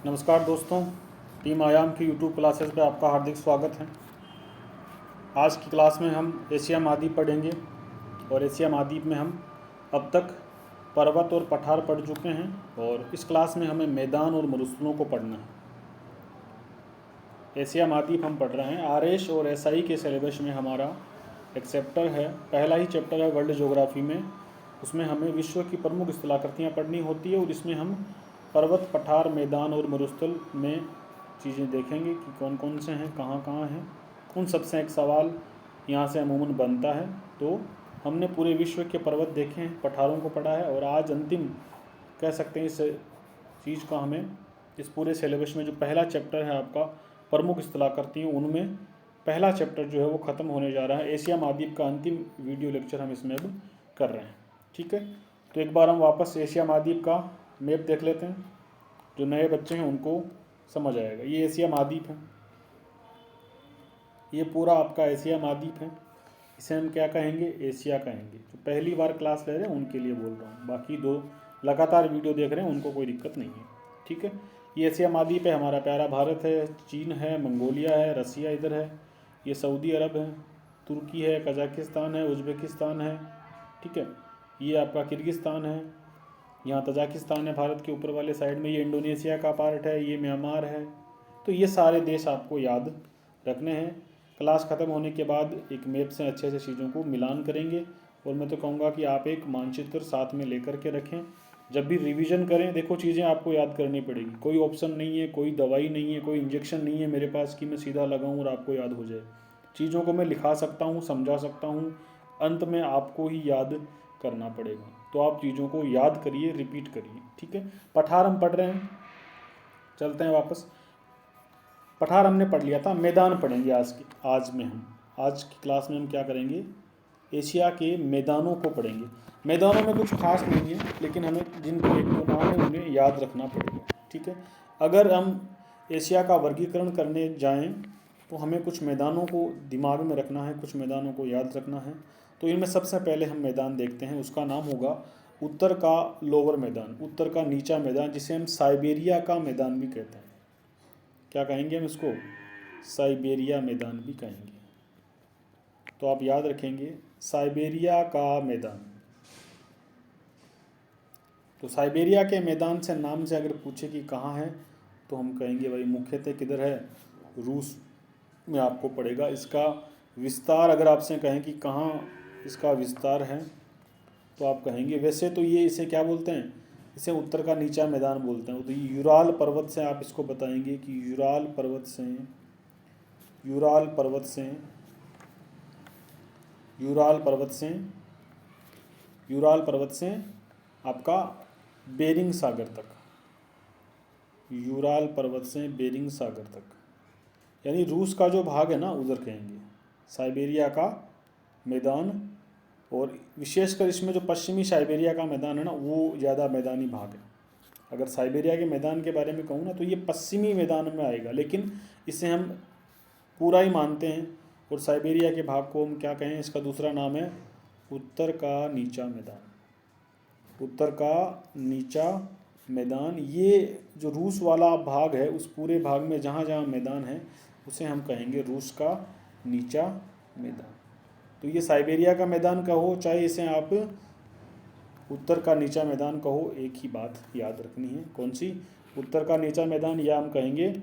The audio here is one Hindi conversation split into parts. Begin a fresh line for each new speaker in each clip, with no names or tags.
नमस्कार दोस्तों, टीम आयाम की यूट्यूब क्लासेस पे आपका हार्दिक स्वागत है। आज की क्लास में हम एशिया महाद्वीप पढ़ेंगे और एशिया महाद्वीप में हम अब तक पर्वत और पठार पढ़ चुके हैं और इस क्लास में हमें मैदान और मरुस्थलों को पढ़ना है। एशिया महाद्वीप हम पढ़ रहे हैं। आरएस और एसआई के सिलेबस में हमारा एक चैप्टर है, पहला ही चैप्टर है वर्ल्ड ज्योग्राफी में। उसमें हमें विश्व की प्रमुख स्थलाकृतियाँ पढ़नी होती है और इसमें हम पर्वत, पठार, मैदान और मरुस्थल में चीज़ें देखेंगे कि कौन कौन से हैं, कहाँ कहाँ हैं। उन सबसे एक सवाल यहाँ से अमूमन बनता है। तो हमने पूरे विश्व के पर्वत देखे हैं, पठारों को पढ़ा है और आज अंतिम कह सकते हैं इस चीज़ का हमें इस पूरे सिलेबस में जो पहला चैप्टर है आपका प्रमुख स्थलाकृतियाँ, उनमें पहला चैप्टर जो है वो ख़त्म होने जा रहा है। एशिया महाद्वीप का अंतिम वीडियो लेक्चर हम इसमें अब कर रहे हैं। ठीक है, तो एक बार हम वापस एशिया महाद्वीप का मैप देख लेते हैं। जो नए बच्चे हैं उनको समझ आएगा। ये एशिया महाद्वीप है, ये पूरा आपका एशिया महाद्वीप है। इसे हम क्या कहेंगे? एशिया कहेंगे। जो पहली बार क्लास ले रहे हैं उनके लिए बोल रहा हूँ, बाकी दो लगातार वीडियो देख रहे हैं उनको कोई दिक्कत नहीं है। ठीक है, ये एशिया महाद्वीप है। हमारा प्यारा भारत है, चीन है, मंगोलिया है, रसिया इधर है, ये सऊदी अरब है, तुर्की है, कजाकिस्तान है, उज्बेकिस्तान है। ठीक है, ये आपका किर्गिस्तान है, यहाँ तजाकिस्तान है भारत के ऊपर वाले साइड में, ये इंडोनेशिया का पार्ट है, ये म्यांमार है। तो ये सारे देश आपको याद रखने हैं। क्लास ख़त्म होने के बाद एक मैप से अच्छे से चीज़ों को मिलान करेंगे और मैं तो कहूँगा कि आप एक मानचित्र साथ में लेकर के रखें। जब भी रिवीजन करें, देखो चीज़ें आपको याद करनी पड़ेगी। कोई ऑप्शन नहीं है, कोई दवाई नहीं है, कोई इंजेक्शन नहीं है मेरे पास कि मैं सीधा लगाऊँ और आपको याद हो जाए। चीज़ों को मैं लिखा सकता हूँ, समझा सकता हूँ, अंत में आपको ही याद करना पड़ेगा। तो आप चीज़ों को याद करिए, रिपीट करिए। ठीक है, पठार हम पढ़ रहे हैं, चलते हैं वापस। पठार हमने पढ़ लिया था, मैदान पढ़ेंगे आज की क्लास में हम क्या करेंगे? एशिया के मैदानों को पढ़ेंगे। मैदानों में कुछ खास नहीं है, लेकिन हमें जिनको एक दो नाम है उन्हें याद रखना पड़ेगा। ठीक है, अगर हम एशिया का वर्गीकरण करने जाएं तो हमें कुछ मैदानों को दिमाग में रखना है, कुछ मैदानों को याद रखना है। तो इनमें सबसे पहले हम मैदान देखते हैं, उसका नाम होगा उत्तर का लोअर मैदान, उत्तर का नीचा मैदान, जिसे हम साइबेरिया का मैदान भी कहते हैं। क्या कहेंगे हम इसको? साइबेरिया मैदान भी कहेंगे। तो आप याद रखेंगे साइबेरिया का मैदान। तो साइबेरिया के मैदान से नाम से अगर पूछे कि कहाँ है तो हम कहेंगे भाई मुख्यतः किधर है? रूस में आपको पड़ेगा। इसका विस्तार अगर आपसे कहें कि कहाँ इसका विस्तार है तो आप कहेंगे, वैसे तो ये इसे क्या बोलते हैं? इसे उत्तर का नीचा मैदान बोलते हैं। तो ये यूराल पर्वत से आप इसको बताएंगे कि यूराल पर्वत से यूराल पर्वत से यूराल पर्वत से यूराल पर्वत से आपका बेरिंग सागर तक, यूराल पर्वत से बेरिंग सागर तक, यानी रूस का जो भाग है ना उधर कहेंगे साइबेरिया का मैदान। और विशेषकर इसमें जो पश्चिमी साइबेरिया का मैदान है ना, वो ज़्यादा मैदानी भाग है। अगर साइबेरिया के मैदान के बारे में कहूँ ना तो ये पश्चिमी मैदान में आएगा, लेकिन इसे हम पूरा ही मानते हैं। और साइबेरिया के भाग को हम क्या कहें? इसका दूसरा नाम है उत्तर का नीचा मैदान। उत्तर का नीचा मैदान, ये जो रूस वाला भाग है उस पूरे भाग में जहाँ जहाँ मैदान है उसे हम कहेंगे रूस का नीचा मैदान। तो ये साइबेरिया का मैदान कहो चाहे इसे आप उत्तर का नीचा मैदान कहो, एक ही बात याद रखनी है। कौन सी? उत्तर का नीचा मैदान, या हम कहेंगे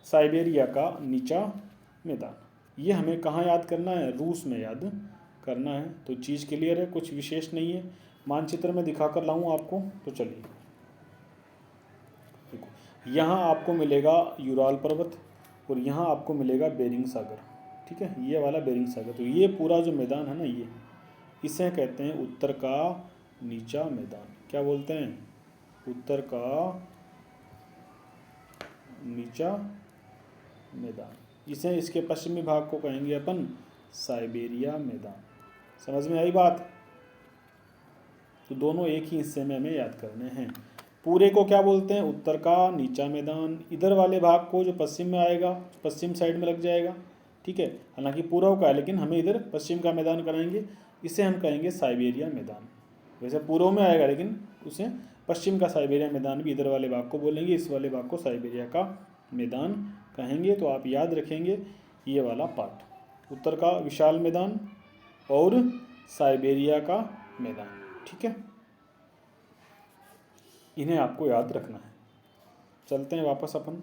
साइबेरिया का नीचा मैदान। ये हमें कहाँ याद करना है? रूस में याद करना है। तो चीज़ क्लियर है, कुछ विशेष नहीं है। मानचित्र में दिखाकर लाऊं आपको, तो चलिए देखो, यहाँ आपको मिलेगा यूराल पर्वत और यहाँ आपको मिलेगा बेरिंग सागर। ठीक है, ये वाला बेरिंग सागर। तो ये पूरा जो मैदान है ना, ये इसे कहते हैं उत्तर का नीचा मैदान। क्या बोलते हैं? उत्तर का नीचा मैदान। इसे इसके पश्चिमी भाग को कहेंगे अपन साइबेरिया मैदान। समझ में आई बात? तो दोनों एक ही हिस्से में हमें याद करने हैं। पूरे को क्या बोलते हैं? उत्तर का नीचा मैदान। इधर वाले भाग को जो पश्चिम में आएगा, पश्चिम साइड में लग जाएगा। ठीक है, हालांकि पूर्व का है लेकिन हमें इधर पश्चिम का मैदान कराएंगे, इसे हम कहेंगे साइबेरिया मैदान। वैसे पूर्व में आएगा लेकिन उसे पश्चिम का साइबेरिया मैदान भी इधर वाले भाग को बोलेंगे, इस वाले भाग को साइबेरिया का मैदान कहेंगे। तो आप याद रखेंगे ये वाला पार्ट, उत्तर का विशाल मैदान और साइबेरिया का मैदान, ठीक है। इन्हें आपको याद रखना है। चलते हैं वापस अपन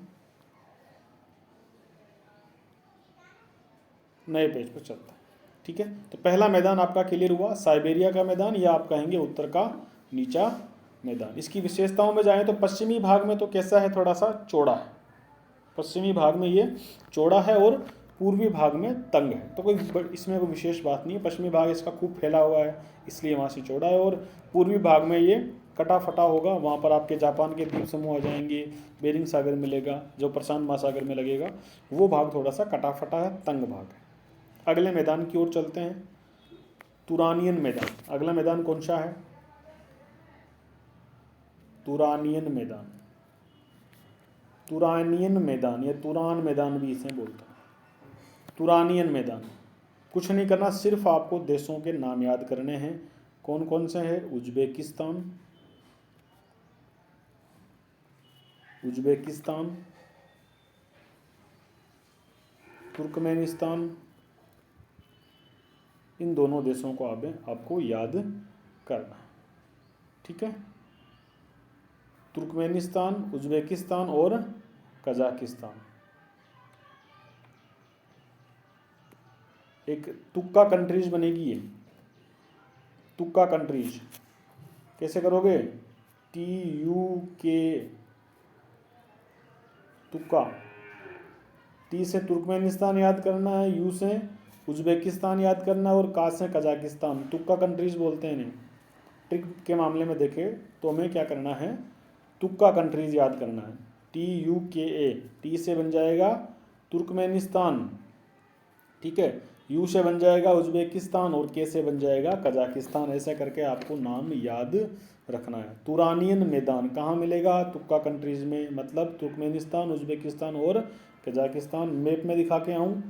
नए पेज पर चलते हैं, ठीक है। तो पहला मैदान आपका क्लियर हुआ, साइबेरिया का मैदान, या आप कहेंगे उत्तर का नीचा मैदान। इसकी विशेषताओं में जाएं तो पश्चिमी भाग में तो कैसा है, थोड़ा सा चौड़ा है, पश्चिमी भाग में ये चौड़ा है और पूर्वी भाग में तंग है। तो कोई इसमें कोई विशेष बात नहीं है, पश्चिमी भाग इसका खूब फैला हुआ है इसलिए वहाँ से चौड़ा है, और पूर्वी भाग में ये कटा फटा होगा, वहाँ पर आपके जापान के द्वीप समूह आ जाएंगे, बेरिंग सागर मिलेगा, जो प्रशांत महासागर में लगेगा, वो भाग थोड़ा सा कटा फटा है, तंग भाग है। अगले मैदान की ओर चलते हैं, तुरानियन मैदान। अगला मैदान कौन सा है, तुरानियन मैदान। तुरानियन मैदान या तुरान मैदान भी इसे बोलते हैं। तुरानियन मैदान, कुछ नहीं करना, सिर्फ आपको देशों के नाम याद करने हैं। कौन कौन से हैं, उज्बेकिस्तान, उज्बेकिस्तान, तुर्कमेनिस्तान, इन दोनों देशों को आपको याद करना है, ठीक है। तुर्कमेनिस्तान, उज्बेकिस्तान और कजाकिस्तान। एक तुक्का कंट्रीज बनेगी ये, तुक्का कंट्रीज कैसे करोगे, TUK, तुक्का। T से तुर्कमेनिस्तान याद करना है, U से उज्बेकिस्तान याद करना है और का से कजाकिस्तान। तुक्का कंट्रीज बोलते हैं इन्हें। ट्रिक के मामले में देखें तो हमें क्या करना है, तुक्का कंट्रीज याद करना है, TUKA। T से बन जाएगा तुर्कमेनिस्तान, ठीक है, U से बन जाएगा उज्बेकिस्तान और K से बन जाएगा कजाकिस्तान। ऐसा करके आपको नाम याद रखना है। तुरानियन मैदान कहाँ मिलेगा, तुक्का कंट्रीज में, मतलब तुर्कमेनिस्तान, उज्बेकिस्तान और कजाकिस्तान। मैप में दिखा के आऊँ,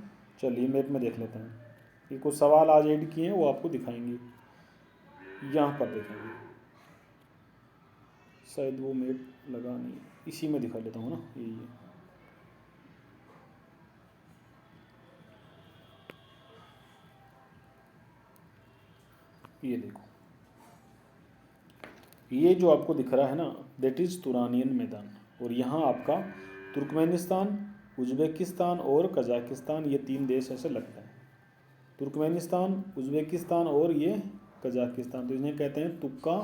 चलिए मैप में देख लेते हैं। ये कुछ सवाल आज ऐड किए हैं वो आपको दिखाएंगे, यहाँ पर देखेंगे, शायद वो मैप लगा नहीं, इसी में दिखा लेता हूँ ना, यही है। ये देखो, ये जो आपको दिख रहा है ना, दैट इज़ तुरानियन मैदान। और यहाँ आपका तुर्कमेनिस्तान, उज्बेकिस्तान और कजाकिस्तान, ये तीन देश ऐसे लगता है, तुर्कमेनिस्तान, उज्बेकिस्तान और ये कजाकिस्तान। तो इन्हें कहते हैं तुक्का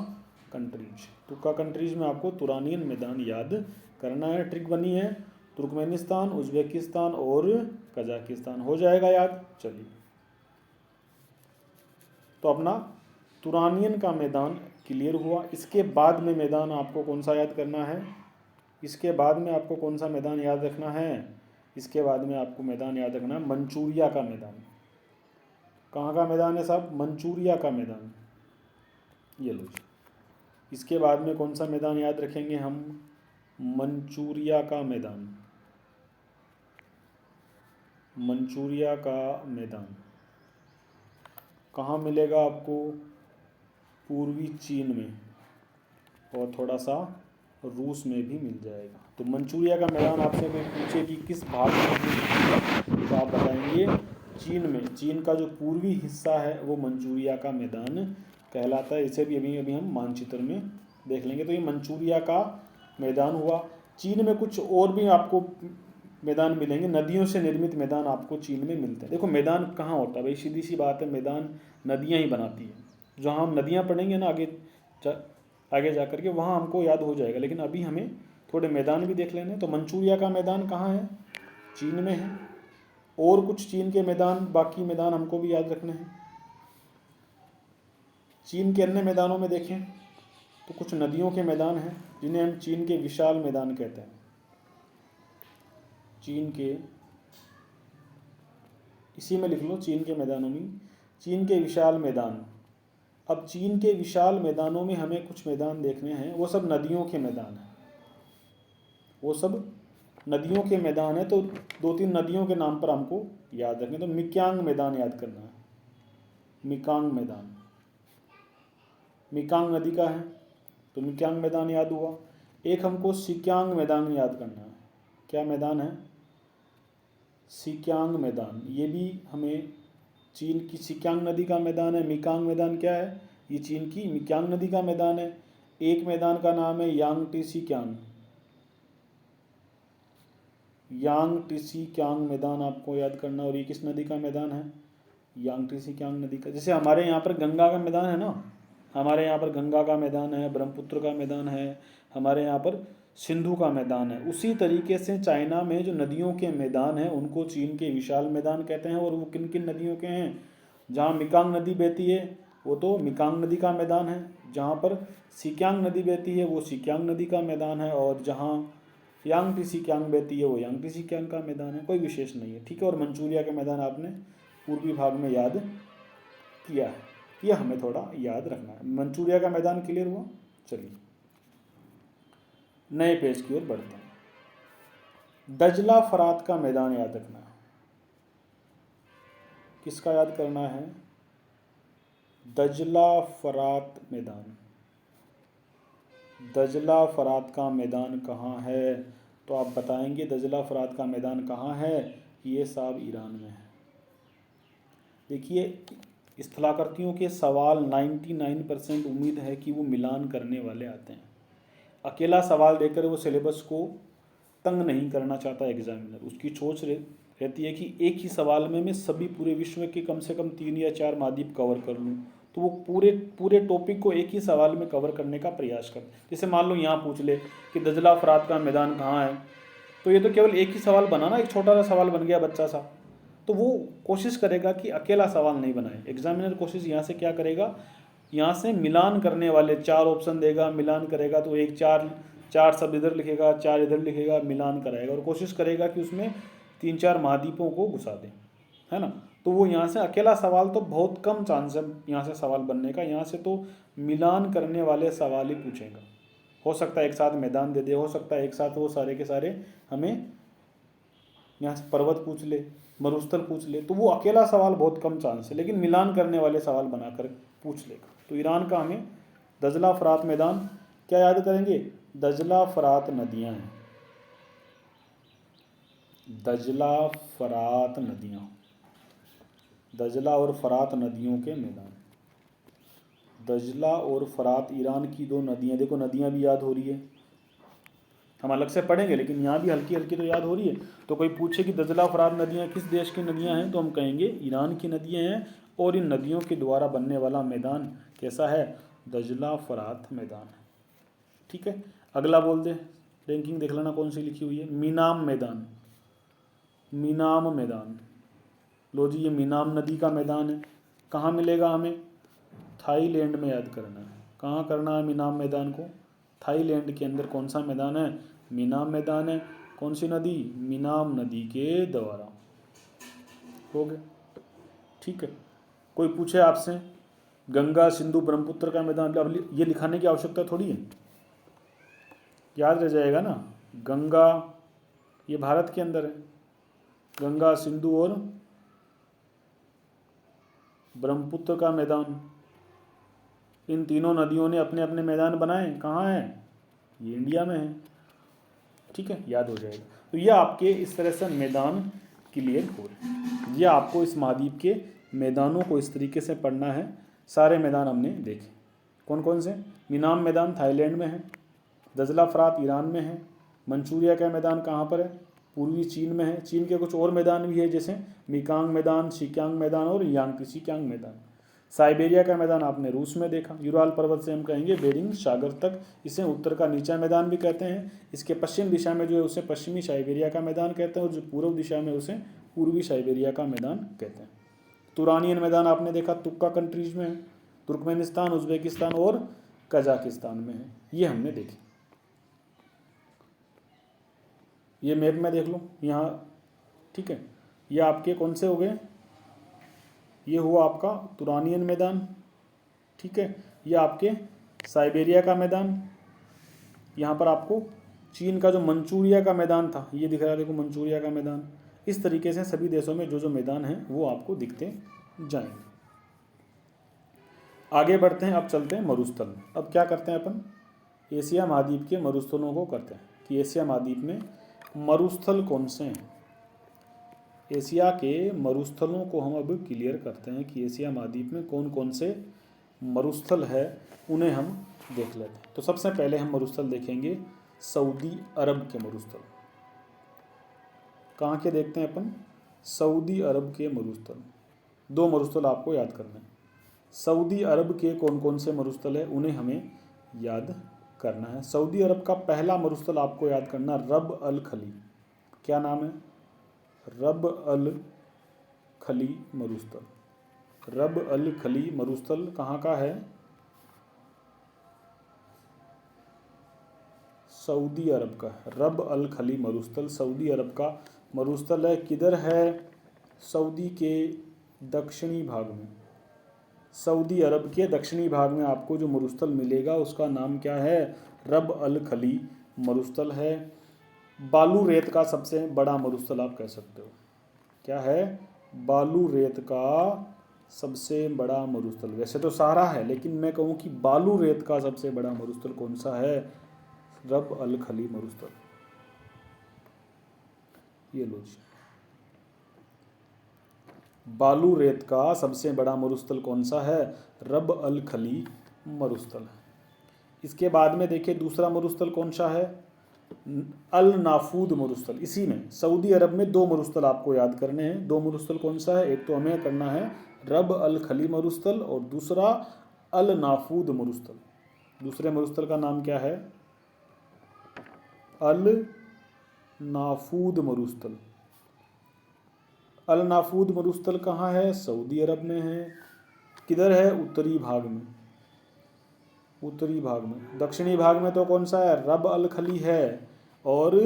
कंट्रीज। तुक्का कंट्रीज में आपको तुरानियन मैदान याद करना है। ट्रिक बनी है, तुर्कमेनिस्तान, उज्बेकिस्तान और कजाकिस्तान, हो जाएगा याद। चलिए, तो अपना तुरानियन का मैदान क्लियर हुआ। इसके बाद में मैदान आपको कौन सा याद करना है, इसके बाद में आपको कौन सा मैदान याद रखना है, इसके बाद में आपको मैदान याद रखना है मंचूरिया का मैदान। कहाँ का मैदान है साहब, मंचूरिया का मैदान, ये लो। इसके बाद में कौन सा मैदान याद रखेंगे हम, मंचूरिया का मैदान। मंचूरिया का मैदान कहाँ मिलेगा आपको, पूर्वी चीन में और थोड़ा सा रूस में भी मिल जाएगा। तो मंचूरिया का मैदान आपसे कोई पूछे कि किस भाग में, तो आप बताएंगे चीन में। चीन का जो पूर्वी हिस्सा है वो मंचूरिया का मैदान कहलाता है। इसे भी अभी हम मानचित्र में देख लेंगे। तो ये मंचूरिया का मैदान हुआ। चीन में कुछ और भी आपको मैदान मिलेंगे, नदियों से निर्मित मैदान आपको चीन में मिलते हैं। देखो मैदान कहाँ होता है भाई, सीधी सी बात है, मैदान नदियाँ ही बनाती हैं। जहाँ हम नदियाँ पढ़ेंगे ना आगे जा करके, वहाँ हमको याद हो जाएगा। लेकिन अभी हमें थोड़े मैदान भी देख लेने। तो मंचूरिया का मैदान कहाँ है, चीन में है। और कुछ चीन के मैदान, बाकी मैदान हमको भी याद रखने हैं। चीन के अन्य मैदानों में देखें तो कुछ नदियों के मैदान हैं जिन्हें हम चीन के विशाल मैदान कहते हैं। चीन के, इसी में लिख लो, चीन के मैदानों में, चीन के विशाल मैदान। अब चीन के विशाल मैदानों में हमें कुछ मैदान देखने हैं, वो सब नदियों के मैदान हैं, वो सब नदियों के मैदान है। तो दो तीन नदियों के नाम पर हमको याद रखें। तो मिक्यांग मैदान याद करना है, मिकांग मैदान, मिकांग नदी का है। तो मिक्यांग मैदान याद हुआ। एक हमको सिक्यांग मैदान याद करना है। क्या मैदान है? सिक्यांग मैदान। ये भी हमें चीन की सिक्यांग नदी का मैदान है। मिकांग मैदान क्या है? ये चीन की मिक्यांग नदी का मैदान है। एक मैदान का नाम है यांगटीसिक्यांग। यांगटीसिक्यांग मैदान आपको याद करना। और ये किस नदी का मैदान है? यांगटीसिक्यांग नदी का। जैसे हमारे यहाँ पर गंगा का मैदान है ना, हमारे यहाँ पर गंगा का मैदान है, ब्रह्मपुत्र का मैदान है, हमारे यहाँ पर सिंधु का मैदान है। उसी तरीके से चाइना में जो नदियों के मैदान हैं उनको चीन के विशाल मैदान कहते हैं। और वो किन किन नदियों के हैं? जहाँ मिकांग नदी बहती है वो तो मिकांग नदी का मैदान है, जहाँ पर सिक्यांग नदी बहती है वो सिक्यांग नदी का मैदान है, और जहाँ यांगटीसिक्यांग बहती है वो यांगटीसिक्यांग का मैदान है। कोई विशेष नहीं है, ठीक है। और मंचूरिया का मैदान आपने पूर्वी भाग में याद किया है, यह हमें थोड़ा याद रखना है। मंचूरिया का मैदान क्लियर हुआ। चलिए नए पेज की ओर बढ़ते हैं। दजला फरात का मैदान याद रखना है। किसका याद करना है? दजला फरात मैदान। दजला फरात का मैदान कहाँ है? तो आप बताएंगे दजला फरात का मैदान कहाँ है? ये साहब ईरान में है। देखिए स्थलाकृतियों के सवाल 99% उम्मीद है कि वो मिलान करने वाले आते हैं। अकेला सवाल देकर वो सिलेबस को तंग नहीं करना चाहता एग्जामिनर। उसकी सोच रहती है कि एक ही सवाल में मैं सभी पूरे विश्व के कम से कम 3 या 4 महाद्वीप कवर कर लूँ। तो वो पूरे टॉपिक को एक ही सवाल में कवर करने का प्रयास कर। जैसे मान लो यहाँ पूछ ले कि दजला फरात का मैदान कहाँ है, तो ये तो केवल एक ही सवाल बना ना, एक छोटा सा सवाल बन गया बच्चा सा। तो वो कोशिश करेगा कि अकेला सवाल नहीं बनाए। एग्जामिनर कोशिश यहाँ से क्या करेगा? यहाँ से मिलान करने वाले 4 ऑप्शन देगा, मिलान करेगा तो एक 4 शब्द इधर लिखेगा, 4 इधर लिखेगा, मिलान कराएगा और कोशिश करेगा कि उसमें 3-4 महाद्वीपों को घुसा दे, है ना। तो वो यहाँ से अकेला सवाल तो बहुत कम चांस है यहाँ से सवाल बनने का। यहाँ से तो मिलान करने वाले सवाल ही पूछेगा। हो सकता है एक साथ मैदान दे दे, हो सकता है एक साथ वो सारे के सारे हमें यहाँ से पर्वत पूछ ले, मरुस्थल पूछ ले। तो वो अकेला सवाल बहुत कम चांस है, लेकिन मिलान करने वाले सवाल बनाकर पूछ लेगा। तो ईरान का हमें दजला फरात मैदान क्या याद करेंगे? दजला फरात नदियाँ हैं। दजला फरात नदियाँ, दजला और फरात नदियों के मैदान। दजला और फरात ईरान की 2 नदियाँ। देखो नदियाँ भी याद हो रही है, हम अलग से पढ़ेंगे लेकिन यहाँ भी हल्की हल्की तो याद हो रही है। तो कोई पूछे कि दजला फरात नदियाँ किस देश की नदियाँ हैं, तो हम कहेंगे ईरान की नदियाँ हैं। और इन नदियों के द्वारा बनने वाला मैदान कैसा है? दजला फरात मैदान है, ठीक है। अगला बोल दे, रैंकिंग देख लेना कौन सी लिखी हुई है। मीनाम मैदान। मीनाम मैदान, लो जी ये मीनाम नदी का मैदान है। कहाँ मिलेगा हमें? थाईलैंड में याद करना है। कहाँ करना है मीनाम मैदान को? थाईलैंड के अंदर कौन सा मैदान है? मीनाम मैदान है। कौन सी नदी? मीनाम नदी के द्वारा। हो गया, ठीक है। कोई पूछे आपसे गंगा सिंधु ब्रह्मपुत्र का मैदान, अब ये लिखाने की आवश्यकता थोड़ी है, याद रह जाएगा ना। गंगा ये भारत के अंदर है, गंगा सिंधु और ब्रह्मपुत्र का मैदान। इन तीनों नदियों ने अपने अपने मैदान बनाए। कहाँ हैं? ये इंडिया में है, ठीक है, याद हो जाएगा। तो ये आपके इस तरह से मैदान क्लियर हो रहे। ये आपको इस महाद्वीप के मैदानों को इस तरीके से पढ़ना है। सारे मैदान हमने देखे, कौन कौन से? मीनाम मैदान थाईलैंड में है, दजला फरात ईरान में है, मंचूरिया का मैदान कहाँ पर है? पूर्वी चीन में है। चीन के कुछ और मैदान भी है जैसे मिकांग मैदान, सिक्यांग मैदान और यांगटीसिक्यांग मैदान। साइबेरिया का मैदान आपने रूस में देखा। यूराल पर्वत से हम कहेंगे बेरिंग सागर तक, इसे उत्तर का नीचा मैदान भी कहते हैं। इसके पश्चिम दिशा में जो है उसे पश्चिमी साइबेरिया का मैदान कहते हैं, और जो पूर्व दिशा में उसे पूर्वी साइबेरिया का मैदान कहते हैं। तुरानियन मैदान आपने देखा तुर्का कंट्रीज में है, तुर्कमेनिस्तान, उज्बेकिस्तान और कजाकिस्तान में है। ये हमने देखे। ये मैप में देख लो यहाँ, ठीक है। ये आपके कौन से हो गए? ये हुआ आपका तुरानियन मैदान, ठीक है। ये आपके साइबेरिया का मैदान। यहाँ पर आपको चीन का जो मंचूरिया का मैदान था ये दिख रहा है, देखो मंचूरिया का मैदान। इस तरीके से सभी देशों में जो जो मैदान हैं वो आपको दिखते जाएंगे। आगे बढ़ते हैं, अब चलते हैं मरुस्थल। अब क्या करते हैं अपन? एशिया महाद्वीप के मरुस्थलों को करते हैं कि एशिया महाद्वीप में मरुस्थल कौन से हैं। एशिया के मरुस्थलों को हम अब क्लियर करते हैं कि एशिया महाद्वीप में कौन कौन से मरुस्थल है, उन्हें हम देख लेते हैं। तो सबसे पहले हम मरुस्थल देखेंगे सऊदी अरब के मरुस्थल। कहाँ के देखते हैं अपन? सऊदी अरब के मरुस्थल। दो मरुस्थल आपको याद करने हैं। सऊदी अरब के कौन कौन से मरुस्थल है उन्हें हमें याद करना है। सऊदी अरब का पहला मरुस्थल आपको याद करना, रब अल खली। क्या नाम है? रब अल खली मरुस्थल। रब अल खली मरुस्थल कहाँ का है? सऊदी अरब का। रब अल खली मरुस्थल सऊदी अरब का मरुस्थल है। किधर है? सऊदी के दक्षिणी भाग में। सऊदी अरब के दक्षिणी भाग में आपको जो मरुस्थल मिलेगा उसका नाम क्या है? रब अल खली मरुस्थल है। बालू रेत का सबसे बड़ा मरुस्थल आप कह सकते हो। क्या है? बालू रेत का सबसे बड़ा मरुस्थल। वैसे तो सारा है, लेकिन मैं कहूँ कि बालू रेत का सबसे बड़ा मरुस्थल कौन सा है? रब अल खली मरुस्थल। ये लो जी, बालू रेत का सबसे बड़ा मरुस्थल कौन सा है? रब अल खली मरुस्थल है। इसके बाद में देखिए दूसरा मरुस्थल कौन सा है? अल नाफूद मरुस्थल। इसी में सऊदी अरब में दो मरुस्थल आपको याद करने हैं। दो मरुस्थल कौन सा है? एक तो हमें करना है रब अल खली मरुस्थल और दूसरा अल नाफूद मरुस्थल। दूसरे मरुस्थल का नाम क्या है? अल नाफूद मरुस्थल। अल नाफूद मरुस्थल कहाँ है? सऊदी अरब में है। किधर है? उत्तरी भाग में। उत्तरी भाग में। दक्षिणी भाग में तो कौन सा है? रब अल खली है। और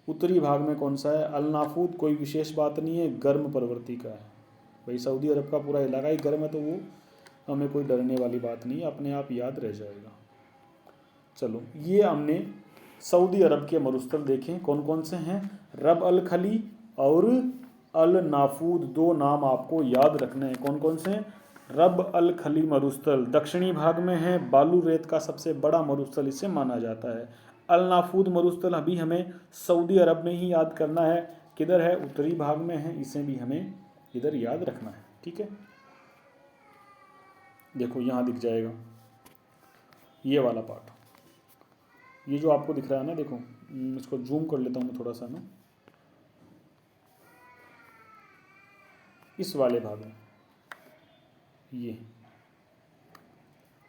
उत्तरी भाग में कौन सा है? अल नाफूद। कोई विशेष बात नहीं है, गर्म प्रवृत्ति का है भाई। सऊदी अरब का पूरा इलाका ही गर्म है, तो वो हमें कोई डरने वाली बात नहीं, अपने आप याद रह जाएगा। चलो, ये हमने सऊदी अरब के मरुस्थल देखें कौन कौन से हैं। रब अल खली और अल नाफूद, दो नाम आपको याद रखने हैं। कौन कौन से हैं? रब अल खली मरुस्थल दक्षिणी भाग में है। बालू रेत का सबसे बड़ा मरुस्थल इसे माना जाता है। अल नाफूद मरुस्थल अभी हमें सऊदी अरब में ही याद करना है। किधर है? उत्तरी भाग में है। इसे भी हमें इधर याद रखना है। ठीक है, देखो यहाँ दिख जाएगा ये वाला पार्ट। ये जो आपको दिख रहा है ना, देखो इसको जूम कर लेता हूँ मैं थोड़ा सा ना, इस वाले भाग में। ये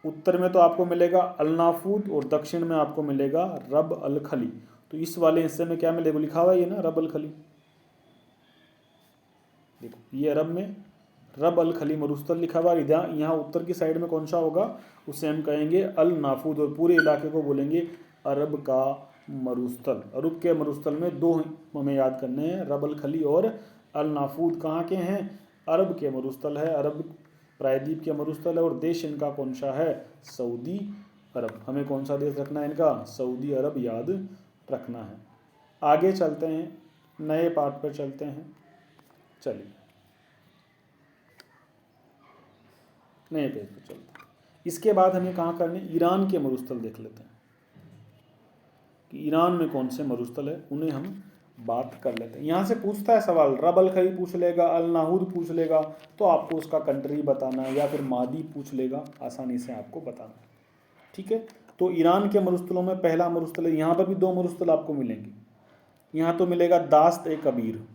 उत्तर में तो आपको मिलेगा अल नाफूद और दक्षिण में आपको मिलेगा रब अल खली। तो इस वाले हिस्से में क्या मिलेगा? लिखा हुआ है ये ना, रब अल खली। देखो ये अरब में रब अल खली मरुस्थल लिखा हुआ है। यहाँ उत्तर की साइड में कौन सा होगा? उसे हम कहेंगे अल नाफूद और पूरे इलाके को बोलेंगे अरब का मरुस्थल। अरब के मरुस्थल में दो हमें याद करने हैं, रब अल खली और अल नाफूद। कहाँ के हैं? अरब के मरुस्थल है। अरब प्रायद्वीप के मरुस्थल है और देश इनका कौन सा है? सऊदी अरब। हमें कौन सा देश रखना है इनका? सऊदी अरब याद रखना है। आगे चलते हैं, नए पार्ट पर चलते हैं। चलिए नए पेज पर चलते हैं। इसके बाद हमें कहाँ करने? ईरान के मरुस्थल देख लेते हैं कि ईरान में कौन से मरुस्थल है, उन्हें हम बात कर लेते हैं। यहाँ से पूछता है सवाल, रब अल खली पूछ लेगा, अल नाहूद पूछ लेगा, तो आपको उसका कंट्री बताना है, या फिर मादी पूछ लेगा, आसानी से आपको बताना है। ठीक है, तो ईरान के मरुस्थलों में पहला मरुस्थल है। यहाँ पर भी दो मरुस्थल आपको मिलेंगे। यहाँ तो मिलेगा दास्त ए कबीर।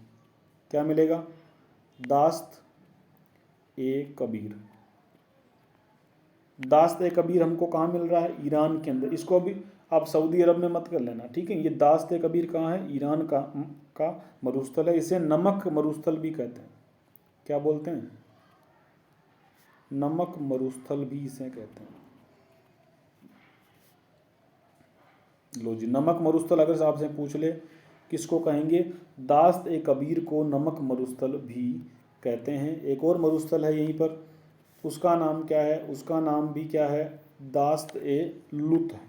क्या मिलेगा? दास्त ए कबीर। दास्त ए कबीर हमको कहाँ मिल रहा है? ईरान के अंदर। इसको अभी आप सऊदी अरब में मत कर लेना, ठीक है। ये दास्त ए कबीर कहाँ है? ईरान का मरुस्थल है। इसे नमक मरुस्थल भी कहते हैं। क्या बोलते हैं? नमक मरुस्थल भी इसे कहते हैं। लो जी, नमक मरुस्थल अगर आपसे पूछ ले किसको कहेंगे? दास्त ए कबीर को नमक मरुस्थल भी कहते हैं। एक और मरुस्थल है यहीं पर, उसका नाम क्या है? उसका नाम भी क्या है? दास्त ए लुत है।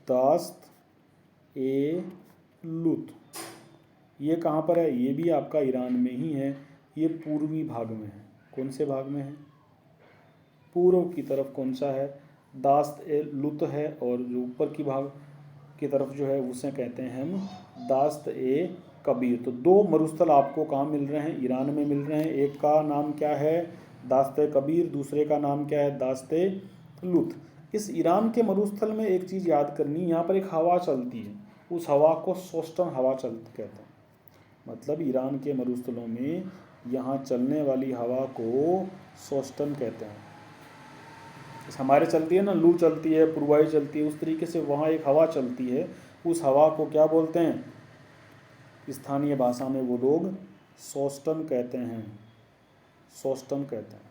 दास्त ए लुत, ये कहाँ पर है? ये भी आपका ईरान में ही है। ये पूर्वी भाग में है। कौन से भाग में है? पूर्व की तरफ। कौन सा है? दास्त ए लुत है, और जो ऊपर की भाग की तरफ जो है उसे कहते हैं हम दास्त ए कबीर। तो दो मरुस्थल आपको कहाँ मिल रहे हैं? ईरान में मिल रहे हैं। एक का नाम क्या है? दास्त ए कबीर। दूसरे का नाम क्या है? दास्त ए लुत। इस ईरान के मरुस्थल में एक चीज़ याद करनी, यहाँ पर एक हवा चलती है, उस हवा को सोस्टन हवा चलती कहते हैं। मतलब ईरान के मरुस्थलों में यहाँ चलने वाली हवा को सोस्टन कहते हैं। हमारे चलती है ना, लू चलती है, पूर्वाई चलती है, उस तरीके से वहाँ एक हवा चलती है, उस हवा को क्या बोलते हैं? स्थानीय भाषा में वो लोग सोस्टन कहते हैं, सोस्टन कहते हैं।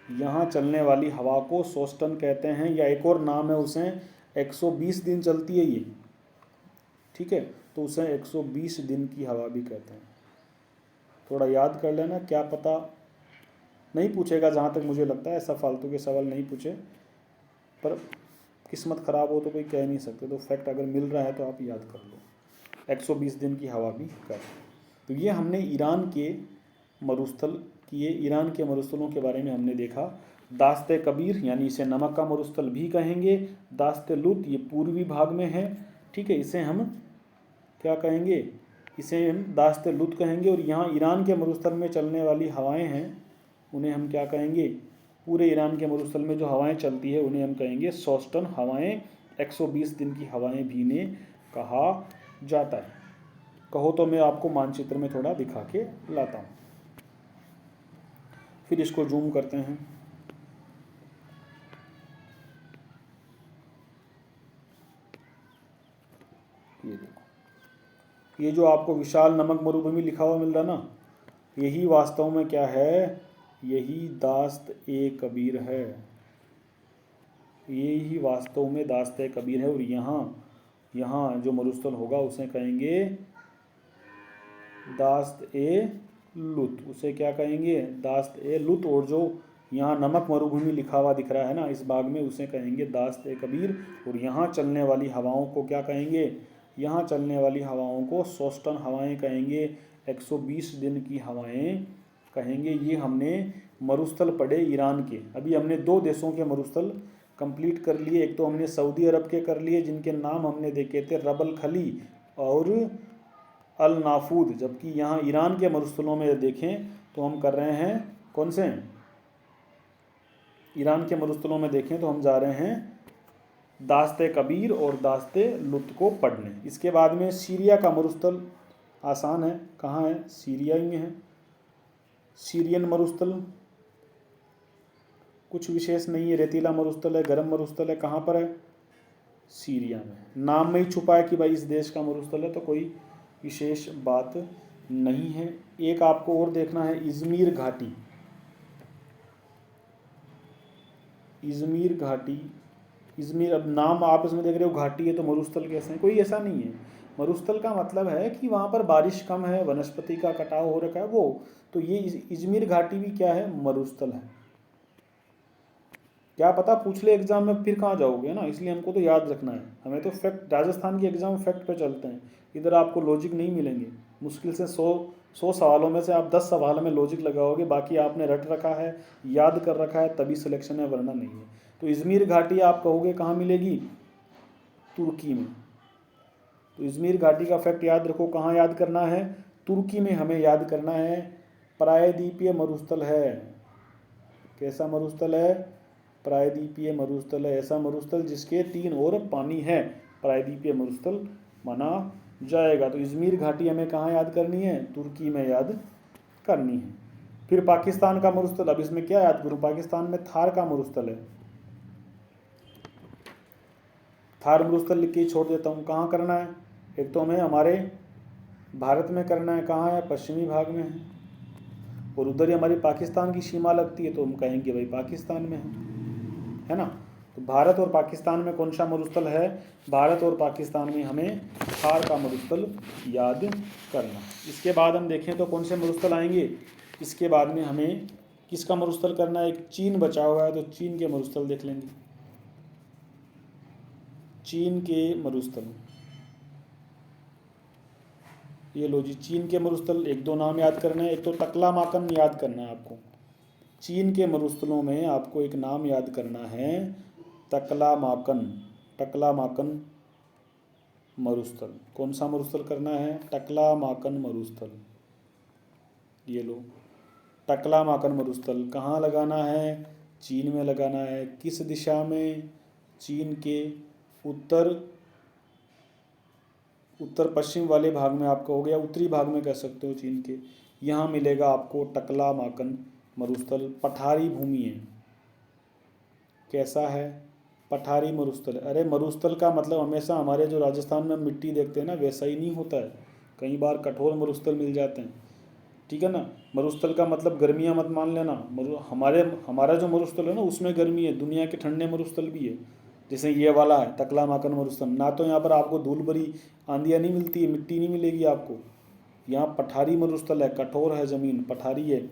यहाँ चलने वाली हवा को सोस्टन कहते हैं, या एक और नाम है उसे 120 दिन चलती है ये, ठीक है, तो उसे 120 दिन की हवा भी कहते हैं। थोड़ा याद कर लेना, क्या पता नहीं पूछेगा, जहाँ तक मुझे लगता है ऐसा फालतू के सवाल नहीं पूछे, पर किस्मत ख़राब हो तो कोई कह नहीं सकते, तो फैक्ट अगर मिल रहा है तो आप याद कर लो। 120 दिन की हवा भी कहते हैं। तो ये हमने ईरान के मरुस्थल किए, ईरान के मरुस्थलों के बारे में हमने देखा। दास्ते कबीर यानी इसे नमक का मरुस्थल भी कहेंगे। दास्ते लुत ये पूर्वी भाग में है, ठीक है, इसे हम क्या कहेंगे? इसे हम दास्ते लुत कहेंगे। और यहाँ ईरान के मरुस्थल में चलने वाली हवाएं हैं, उन्हें हम क्या कहेंगे? पूरे ईरान के मरुस्थल में जो हवाएं चलती है उन्हें हम कहेंगे सोस्टन हवाएं। 120 दिन की हवाएं भी इन्हें कहा जाता है। कहो तो मैं आपको मानचित्र में थोड़ा दिखा के लाता हूँ, फिर इसको जूम करते हैं। ये देखो, ये जो आपको विशाल नमक मरुभूमि लिखा हुआ मिल रहा ना, यही वास्तव में क्या है? यही दास्त ए कबीर है, यही वास्तव में दास्त ए कबीर है। और यहाँ जो मरुस्थल होगा उसे कहेंगे दास्त ए लुत, उसे क्या कहेंगे? दास्त ए लुत। और जो यहाँ नमक मरुभूमि लिखा हुआ दिख रहा है ना इस भाग में, उसे कहेंगे दास्त ए कबीर। और यहाँ चलने वाली हवाओं को क्या कहेंगे? यहाँ चलने वाली हवाओं को सोस्टन हवाएं कहेंगे, 120 दिन की हवाएं कहेंगे। ये हमने मरुस्थल पढ़े ईरान के। अभी हमने 2 देशों के मरुस्थल कंप्लीट कर लिए। एक तो हमने सऊदी अरब के कर लिए, जिनके नाम हमने देखे थे रबल खली और अल नाफूद। जबकि यहाँ ईरान के मरुस्थलों में देखें तो हम कर रहे हैं कौन से? ईरान के मरुस्थलों में देखें तो हम जा रहे हैं दास्ते कबीर और दास्ते लुत को पढ़ने। इसके बाद में सीरिया का मरुस्थल आसान है, कहाँ है? सीरिया ही में है। सीरियन मरुस्थल कुछ विशेष नहीं है, रेतीला मरुस्थल है, गर्म मरुस्थल है, कहाँ पर है? सीरिया में। नाम में ही छुपा है कि भाई इस देश का मरुस्थल है, तो कोई विशेष बात नहीं है। एक आपको और देखना है, इजमीर घाटी। इजमीर घाटी, इजमीर, अब नाम आप इसमें देख रहे हो घाटी है तो मरुस्थल कैसे है? कोई ऐसा नहीं है। मरुस्थल का मतलब है कि वहाँ पर बारिश कम है, वनस्पति का कटाव हो रखा है वो। तो ये इजमीर घाटी भी क्या है? मरुस्थल है। क्या पता पूछ ले एग्जाम में, फिर कहाँ जाओगे ना, इसलिए हमको तो याद रखना है। हमें तो फैक्ट, राजस्थान की एग्जाम फैक्ट पे चलते हैं, इधर आपको लॉजिक नहीं मिलेंगे। मुश्किल से 100 सवालों में से आप 10 सवाल में लॉजिक लगाओगे, बाकी आपने रट रखा है, याद कर रखा है, तभी सिलेक्शन है, वरना नहीं है। तो इजमीर घाटी आप कहोगे कहाँ मिलेगी? तुर्की में। तो इजमीर घाटी का फैक्ट याद रखो, कहाँ याद करना है? तुर्की में हमें याद करना है। प्रायद्वीपीय मरुस्थल है। कैसा मरुस्थल है? प्रायद्वीपीय मरुस्थल है। ऐसा मरुस्थल जिसके 3 ओर पानी है, प्रायद्वीपीय मरुस्थल माना जाएगा। तो इजमीर घाटी हमें कहाँ याद करनी है? तुर्की में याद करनी है। फिर पाकिस्तान का मरुस्थल, अब इसमें क्या याद करूँ? पाकिस्तान में थार का मरुस्थल है। थार मरुस्थल लिख के छोड़ देता हूँ। कहाँ करना है? एक तो हमें हमारे भारत में करना है, कहाँ है? पश्चिमी भाग में है। और उधर ही हमारी पाकिस्तान की सीमा लगती है, तो हम कहेंगे भाई पाकिस्तान में है ना। तो भारत और पाकिस्तान में कौन सा मरुस्थल है? भारत और पाकिस्तान में हमें थार का मरुस्थल याद करना। इसके बाद हम देखें तो कौन से मरुस्थल आएंगे? इसके बाद में हमें किसका मरुस्थल करना है? एक चीन बचा हुआ है, तो चीन के मरुस्थल देख लेंगे। चीन के मरुस्थल, ये लो जी, चीन के मरुस्थल। 1-2 नाम याद करना है। एक तो टकला माकन याद करना है आपको, चीन के मरुस्थलों में आपको एक नाम याद करना है, तकलामाकन। टकलामाकन मरुस्थल। कौन सा मरुस्थल करना है? टकलामाकन मरुस्थल। ये लो, टकलामाकन मरुस्थल कहाँ लगाना है? चीन में लगाना है। किस दिशा में? चीन के उत्तर पश्चिम वाले भाग में आपका हो गया, उत्तरी भाग में कह सकते हो चीन के। यहाँ मिलेगा आपको टकलामाकन मरुस्थल। पठारी भूमि है। कैसा है? पठारी मरुस्थल। अरे मरुस्थल का मतलब हमेशा हमारे जो राजस्थान में मिट्टी देखते हैं ना, वैसा ही नहीं होता है। कई बार कठोर मरुस्थल मिल जाते हैं, ठीक है ना। मरुस्थल का मतलब गर्मियाँ मत मान लेना। हमारा जो मरुस्थल है ना, उसमें गर्मी है। दुनिया के ठंडे मरुस्थल भी है, जैसे ये वाला है तकलामाकन मरुस्थल। ना तो यहाँ पर आपको धूल भरी आंधियाँ नहीं मिलती है, मिट्टी नहीं मिलेगी आपको। यहाँ पठारी मरुस्थल है, कठोर है ज़मीन, पठारी है।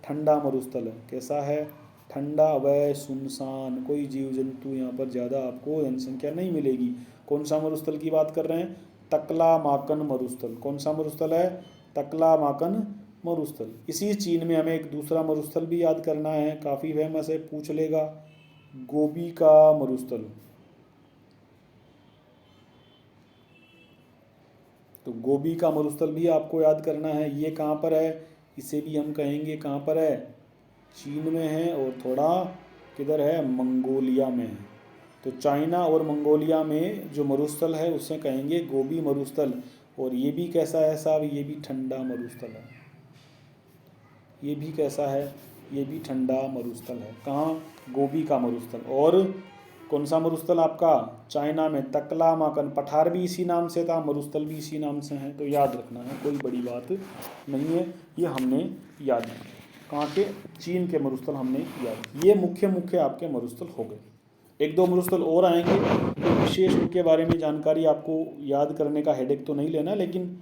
ठंडा मरुस्थल है। कैसा है? ठंडा व सुनसान। कोई जीव जंतु यहाँ पर ज़्यादा आपको जनसंख्या नहीं मिलेगी। कौन सा मरुस्थल की बात कर रहे हैं? तकलामाकन मरुस्थल। कौन सा मरुस्थल है? तकलामाकन मरुस्थल। इसी चीन में हमें एक दूसरा मरुस्थल भी याद करना है, काफ़ी फेमस है, पूछ लेगा, गोबी का मरुस्थल। तो गोबी का मरुस्थल भी आपको याद करना है। ये कहाँ पर है? इसे भी हम कहेंगे कहाँ पर है? चीन में है, और थोड़ा किधर है? मंगोलिया में है। तो चाइना और मंगोलिया में जो मरुस्थल है उसे कहेंगे गोबी मरुस्थल। और ये भी कैसा है साहब? ये भी ठंडा मरुस्थल है। ये भी कैसा है? ये भी ठंडा मरुस्थल है। कहाँ? गोबी का मरुस्थल। और कौन सा मरुस्थल आपका? चाइना में तकलामाकन। पठार भी इसी नाम से था, मरुस्थल भी इसी नाम से है। तो याद रखना है, कोई बड़ी बात नहीं है, ये हमने याद किया। कहाँ के? चीन के मरुस्थल हमने याद। ये मुख्य आपके मरुस्थल हो गए। एक दो मरुस्थल और आएंगे, तो विशेष उनके बारे में जानकारी आपको याद करने का हेडेक तो नहीं लेना, लेकिन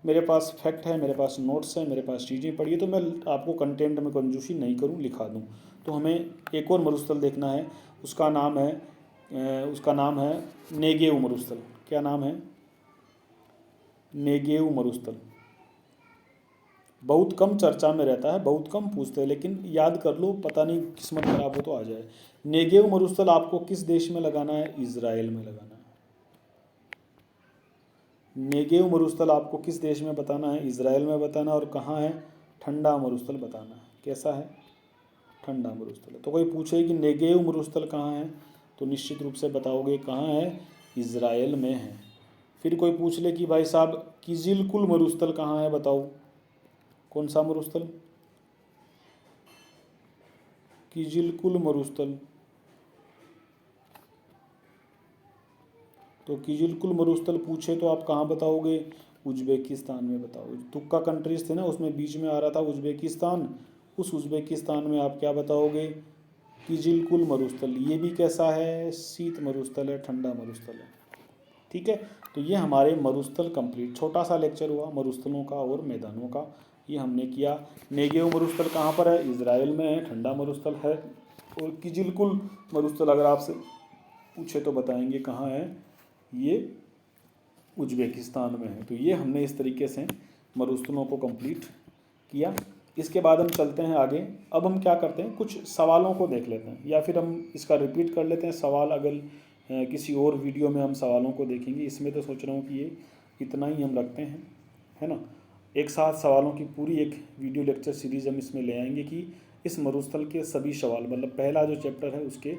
मेरे पास फैक्ट है, मेरे पास नोट्स है, मेरे पास चीज़ें पड़ी है, तो मैं आपको कंटेंट में कंजूसी नहीं करूँ, लिखा दूँ। तो हमें एक और मरुस्थल देखना है, उसका नाम है नेगेव मरुस्थल। क्या नाम है? नेगेव मरुस्थल। बहुत कम चर्चा में रहता है, बहुत कम पूछते हैं, लेकिन याद कर लो, पता नहीं किस्मत खराब हो तो आ जाए। नेगेव मरुस्थल आपको किस देश में लगाना है? इजराइल में लगाना है। नेगेव मरुस्थल आपको किस देश में बताना है? इजराइल में बताना। और कहाँ है? ठंडा मरुस्थल बताना है। कैसा है? ठंडा मरुस्थल है। तो कोई पूछे कि नेगेव मरुस्थल कहाँ है, तो निश्चित रूप से बताओगे कहाँ है? इजराइल में है। फिर कोई पूछ ले कि भाई साहब किजिलकुल मरुस्थल कहाँ है, बताओ कौन सा मरुस्थल? किजिलकुल मरुस्थल। तो किजिलकुल मरुस्थल पूछे तो आप कहाँ बताओगे? उज्बेकिस्तान में बताओ। तुक्का कंट्रीज थे ना, उसमें बीच में आ रहा था उज्बेकिस्तान। उस उज्बेकिस्तान में आप क्या बताओगे? किजिलकुल मरुस्थल। ये भी कैसा है? शीत मरुस्थल है, ठंडा मरुस्थल है। ठीक है, तो ये हमारे मरुस्थल कंप्लीट। छोटा सा लेक्चर हुआ मरुस्थलों का और मैदानों का, ये हमने किया। नेगेव मरुस्थल कहाँ पर है? इजराइल में है, ठंडा मरुस्थल है। और किजिलकुल मरुस्थल अगर आपसे पूछे तो बताएंगे कहाँ है? ये उज्बेकिस्तान में है। तो ये हमने इस तरीके से मरुस्थलों को कंप्लीट किया। इसके बाद हम चलते हैं आगे। अब हम क्या करते हैं, कुछ सवालों को देख लेते हैं, या फिर हम इसका रिपीट कर लेते हैं सवाल। अगर किसी और वीडियो में हम सवालों को देखेंगे, इसमें तो सोच रहा हूँ कि ये इतना ही हम रखते हैं, है ना। एक साथ सवालों की पूरी एक वीडियो लेक्चर सीरीज हम इसमें ले आएंगे कि इस मरुस्थल के सभी सवाल, मतलब पहला जो चैप्टर है उसके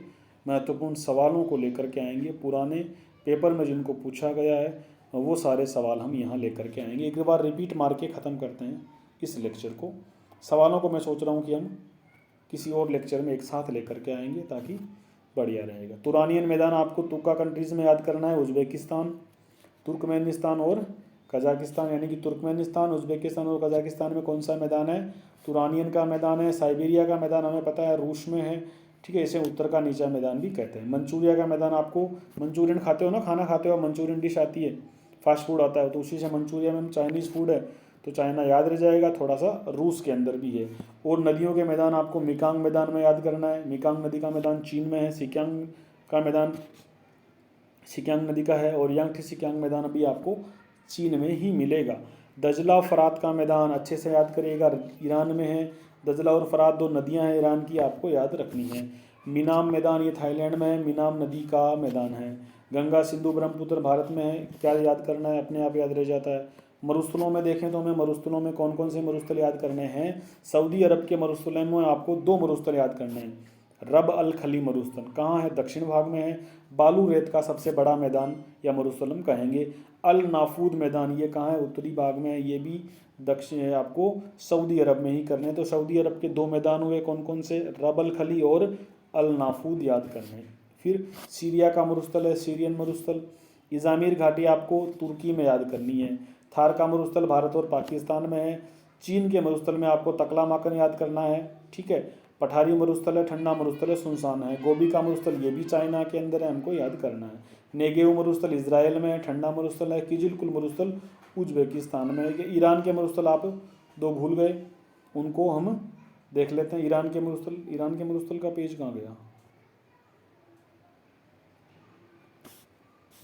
महत्वपूर्ण सवालों को लेकर के आएंगे। पुराने पेपर में जिनको पूछा गया है वो सारे सवाल हम यहाँ लेकर के आएंगे। एक बार रिपीट मार के ख़त्म करते हैं इस लेक्चर को। सवालों को मैं सोच रहा हूँ कि हम किसी और लेक्चर में एक साथ लेकर के आएंगे, ताकि बढ़िया रहेगा। तुरानियन मैदान आपको तुर्का कंट्रीज़ में याद करना है, उज्बेकिस्तान, तुर्कमेनिस्तान और कजाकिस्तान। यानी कि तुर्कमेनिस्तान, उज्बेकिस्तान और कजाकिस्तान में कौन सा मैदान है? तुरानियन का मैदान है। साइबेरिया का मैदान हमें पता है रूस में है, ठीक है, इसे उत्तर का नीचा मैदान भी कहते हैं। मंचूरिया का मैदान, आपको मंचूरियन खाते हो ना, खाना खाते हो, मंचूरियन डिश आती है, फास्ट फूड आता है, तो उसी से मंचूरिया में चाइनीज़ फूड है, तो चाइना याद रह जाएगा। थोड़ा सा रूस के अंदर भी है। और नदियों के मैदान आपको मिकांग मैदान में याद करना है। मिकांग नदी का मैदान चीन में है। सिक्यांग का मैदान सिक्यांग नदी का है, और यांगटी सिक्यांग मैदान भी आपको चीन में ही मिलेगा। दजला फरात का मैदान अच्छे से याद करिएगा, ईरान में है। दजला और फरात दो नदियां हैं ईरान की, आपको याद रखनी है। मीनाम मैदान ये थाईलैंड में है, मीनाम नदी का मैदान है। गंगा सिंधु ब्रह्मपुत्र भारत में है, क्या याद करना है, अपने आप याद रह जाता है। मरुस्थलों में देखें तो हमें मरुस्थलों में कौन कौन से मरुस्थल याद करने हैं। सऊदी अरब के मरुस्थल में आपको 2 मरुस्थल याद करने हैं। रब अल खली मरुस्थल कहाँ है, दक्षिण भाग में है, बालू रेत का सबसे बड़ा मैदान या मरुस्थल हम कहेंगे। अल नाफूद मैदान ये कहाँ है, उत्तरी भाग में है, ये भी दक्षिण है, आपको सऊदी अरब में ही करने हैं। तो सऊदी अरब के 2 मैदान हुए कौन कौन से, रब अल खली और अल नाफूद याद करने हैं। फिर सीरिया का मरुस्थल है सीरियन मरुस्थल। इजामिर घाटी आपको तुर्की में याद करनी है। थार का मरुस्थल भारत और पाकिस्तान में है। चीन के मरुस्थल में आपको तकलामाकन याद करना है, ठीक है। पठारी मरुस्थल है, ठंडा मरुस्थल है, सुनसान है। गोबी का मरुस्थल ये भी चाइना के अंदर है, हमको याद करना है। नेगेव मरुस्थल इजराइल में है, ठंडा मरुस्थल है। किजिलकुल मरुस्थल उज्बेकिस्तान में है। ईरान के मरुस्थल आप 2 भूल गए, उनको हम देख लेते हैं। ईरान के मरुस्थल का पेज कहाँ गया,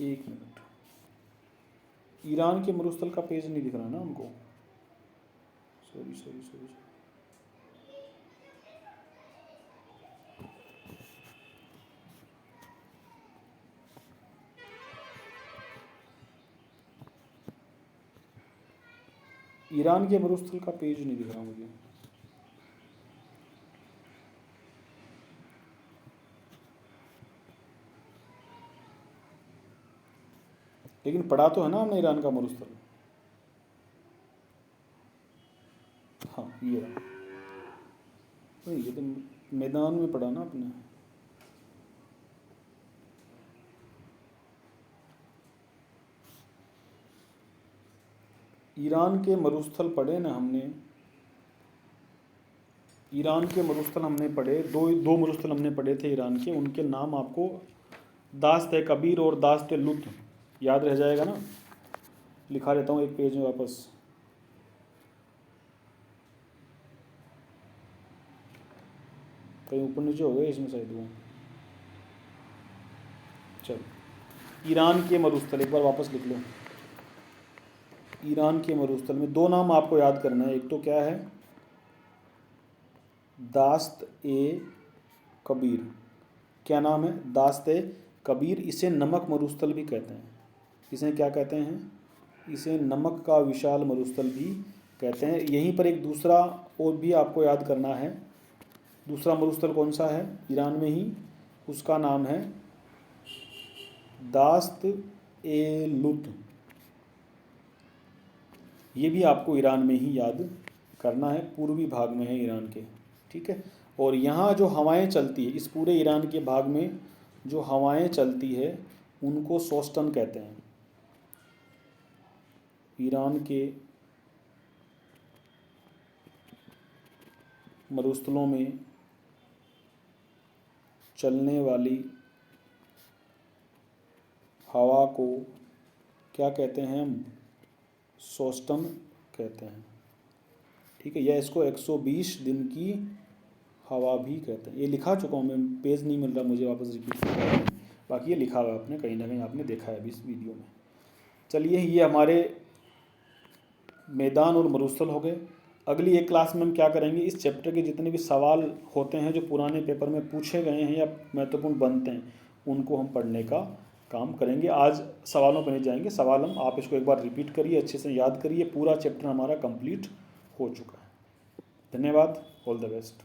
एक मिनट। ईरान के मरुस्थल का पेज नहीं दिख रहा ना हमको, सॉरी। ईरान के मरुस्थल का पेज नहीं दिख रहा मुझे। लेकिन पढ़ा तो है ना हमने ईरान का मरुस्थल। हाँ ये रहा, नहीं ये तो मैदान में पढ़ा ना आपने। ईरान के मरुस्थल पढ़े ना हमने, ईरान के मरुस्थल हमने पढ़े, दो मरुस्थल हमने पढ़े थे ईरान के, उनके नाम आपको दास्त कबीर और दास्त लुत याद रह जाएगा ना। लिखा रहता हूँ एक पेज में वापस। कहीं ऊपर नीचे हो गए इसमें शायद वो। चल ईरान के मरुस्थल एक बार वापस लिख लो। ईरान के मरुस्थल में 2 नाम आपको याद करना है। एक तो क्या है, दास्त ए कबीर। क्या नाम है, दास्त ए कबीर। इसे नमक मरुस्थल भी कहते हैं। इसे क्या कहते हैं, इसे नमक का विशाल मरुस्थल भी कहते हैं। यहीं पर एक दूसरा और भी आपको याद करना है। दूसरा मरुस्थल कौन सा है, ईरान में ही, उसका नाम है दास्त ए लुत। ये भी आपको ईरान में ही याद करना है, पूर्वी भाग में है ईरान के, ठीक है। और यहाँ जो हवाएं चलती है, इस पूरे ईरान के भाग में जो हवाएं चलती है उनको सोस्टन कहते हैं। ईरान के मरुस्थलों में चलने वाली हवा को क्या कहते हैं हम, सोस्टन कहते हैं, ठीक है। या इसको 120 दिन की हवा भी कहते हैं। ये लिखा चुका हूँ मैं, पेज नहीं मिल रहा मुझे, वापस रिपीट करना, बाकी ये लिखा हुआ आपने कहीं ना कहीं आपने देखा है अभी इस वीडियो में। चलिए ये हमारे मैदान और मरुस्थल हो गए। अगली एक क्लास में हम क्या करेंगे, इस चैप्टर के जितने भी सवाल होते हैं जो पुराने पेपर में पूछे गए हैं या महत्वपूर्ण बनते हैं, उनको हम पढ़ने का काम करेंगे। आज सवालों पर नहीं जाएंगे, सवाल हम, आप इसको एक बार रिपीट करिए, अच्छे से याद करिए। पूरा चैप्टर हमारा कंप्लीट हो चुका है। धन्यवाद, ऑल द बेस्ट।